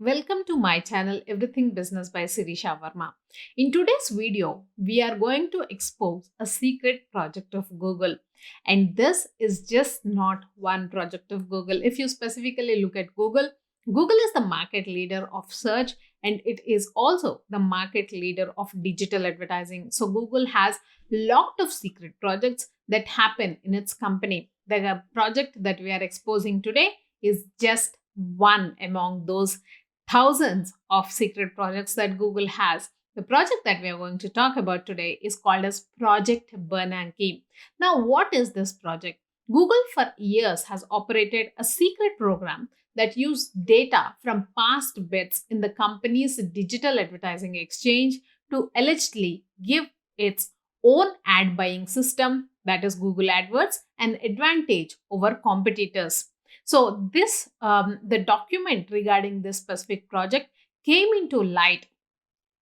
Welcome to my channel Everything Business by SIRISHA VARMA. In today's video, we are going to expose a secret project of Google. And this is just not one project of Google. If you specifically look at Google, Google is the market leader of search and it is also the market leader of digital advertising. So Google has lot of secret projects that happen in its company. The project that we are exposing today is just one among those thousands of secret projects that Google has. The project that we are going to talk about today is called as Project Bernanke. Now, what is this project? Google for years has operated a secret program that used data from past bids in the company's digital advertising exchange to allegedly give its own ad buying system, that is Google AdWords, an advantage over competitors. So the document regarding this specific project came into light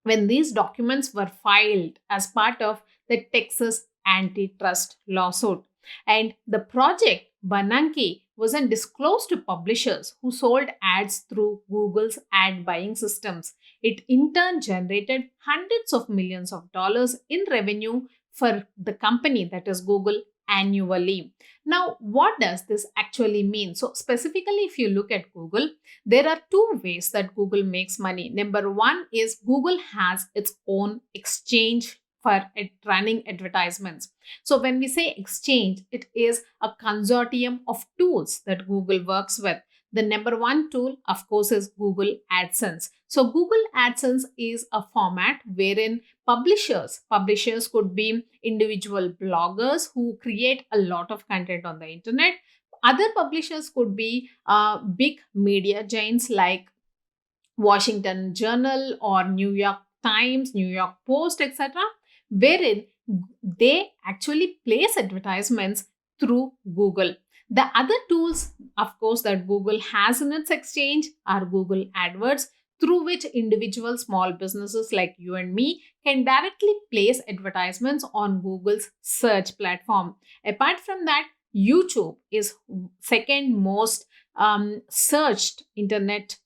when these documents were filed as part of the Texas antitrust lawsuit. And the project Bernanke wasn't disclosed to publishers who sold ads through Google's ad buying systems. It in turn generated hundreds of millions of dollars in revenue for the company, that is Google, annually. Now, what does this actually mean? So, specifically, if you look at Google, there are two ways that Google makes money. Number one is Google has its own exchange for running advertisements. So, when we say exchange, it is a consortium of tools that Google works with. The number one tool, of course, is Google AdSense. So, Google AdSense is a format wherein publishers could be individual bloggers who create a lot of content on the internet. Other publishers could be big media giants like Washington Journal or New York Times, New York Post, etc., wherein they actually place advertisements through Google. The other tools, of course, that Google has in its exchange are Google AdWords, through which individual small businesses like you and me can directly place advertisements on Google's search platform. Apart from that, YouTube is second most searched internet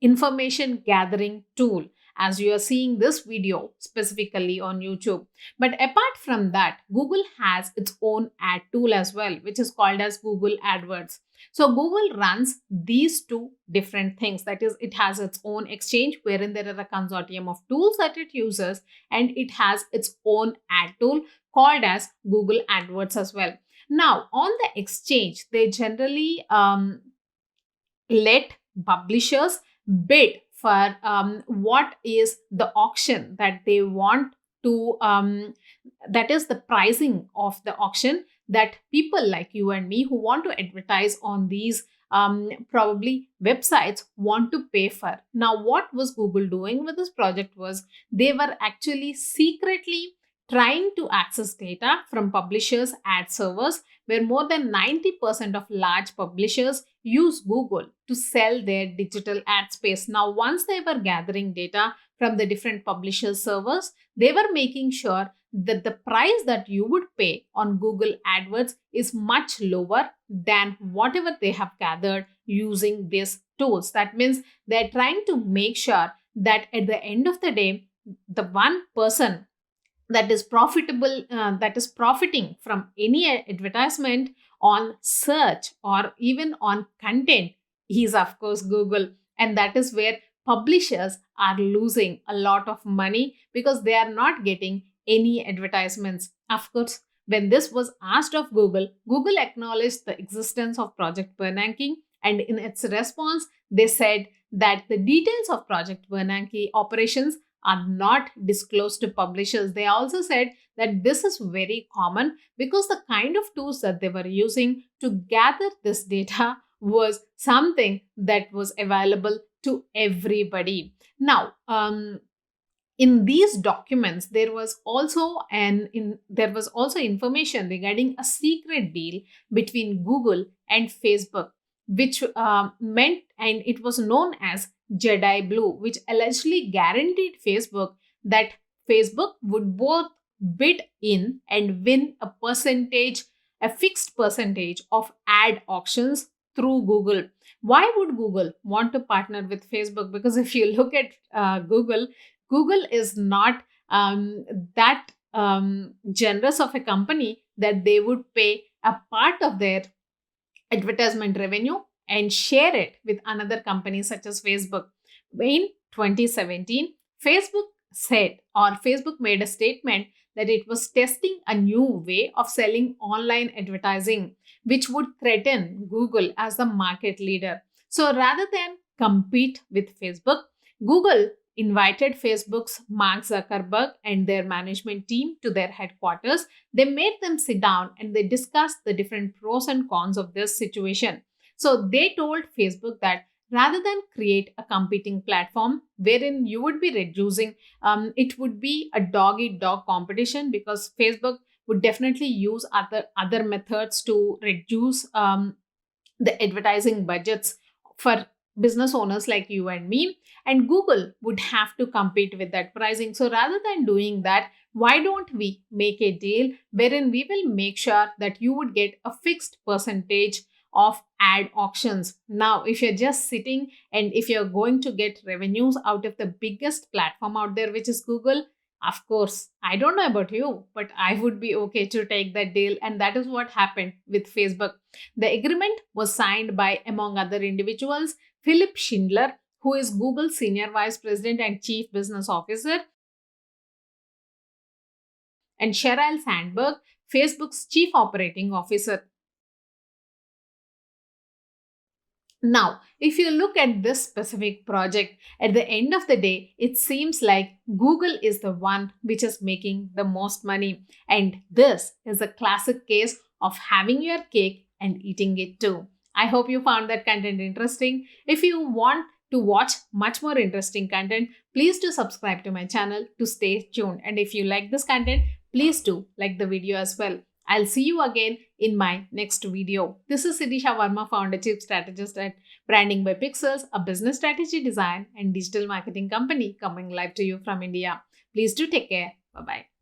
information gathering tool, as you are seeing this video specifically on YouTube. But apart from that, Google has its own ad tool as well, which is called as Google AdWords. So Google runs these two different things. That is, it has its own exchange wherein there are a consortium of tools that it uses, and it has its own ad tool called as Google AdWords as well. Now, on the exchange, they generally let publishers bid for what is the auction that they want to, that is the pricing of the auction that people like you and me who want to advertise on these probably websites want to pay for. Now, what was Google doing with this project was they were actually secretly trying to access data from publishers' ad servers, where more than 90% of large publishers use Google to sell their digital ad space. Now, once they were gathering data from the different publishers' servers, they were making sure that the price that you would pay on Google AdWords is much lower than whatever they have gathered using these tools. That means they're trying to make sure that at the end of the day, the one person that is that is profiting from any advertisement on search or even on content is, of course, Google. And that is where publishers are losing a lot of money because they are not getting any advertisements. Of course, when this was asked of Google, Google acknowledged the existence of Project Bernanke, and in its response, they said that the details of Project Bernanke operations are not disclosed to publishers. They also said that this is very common because the kind of tools that they were using to gather this data was something that was available to everybody. Now, in these documents, there was also information regarding a secret deal between Google and Facebook, which meant, and it was known as Jedi Blue, which allegedly guaranteed Facebook that Facebook would both bid in and win a fixed percentage of ad auctions through Google. Why would Google want to partner with Facebook? Because if you look at Google is not that generous of a company that they would pay a part of their advertisement revenue and share it with another company such as Facebook. In 2017, Facebook made a statement that it was testing a new way of selling online advertising, which would threaten Google as the market leader. So rather than compete with Facebook, Google invited Facebook's Mark Zuckerberg and their management team to their headquarters. They made them sit down and they discussed the different pros and cons of this situation. So they told Facebook that rather than create a competing platform wherein you would be reducing, it would be a dog eat dog competition, because Facebook would definitely use other methods to reduce the advertising budgets for business owners like you and me, and Google would have to compete with that pricing. So rather than doing that, why don't we make a deal wherein we will make sure that you would get a fixed percentage of ad auctions? Now, if you're just sitting and if you're going to get revenues out of the biggest platform out there, which is Google, of course, I don't know about you, but I would be okay to take that deal. And that is what happened with Facebook. The agreement was signed by, among other individuals, Philip Schindler, who is Google's Senior Vice President and Chief Business Officer, and Sheryl Sandberg, Facebook's Chief Operating Officer. Now, if you look at this specific project, at the end of the day, it seems like Google is the one which is making the most money. And this is a classic case of having your cake and eating it too. I hope you found that content interesting. If you want to watch much more interesting content, please do subscribe to my channel to stay tuned. And if you like this content, please do like the video as well. I'll see you again in my next video. This is SIRISHA VARMA, founder chief strategist at Branding by Pixels, a business strategy design and digital marketing company coming live to you from India. Please do take care. Bye-bye.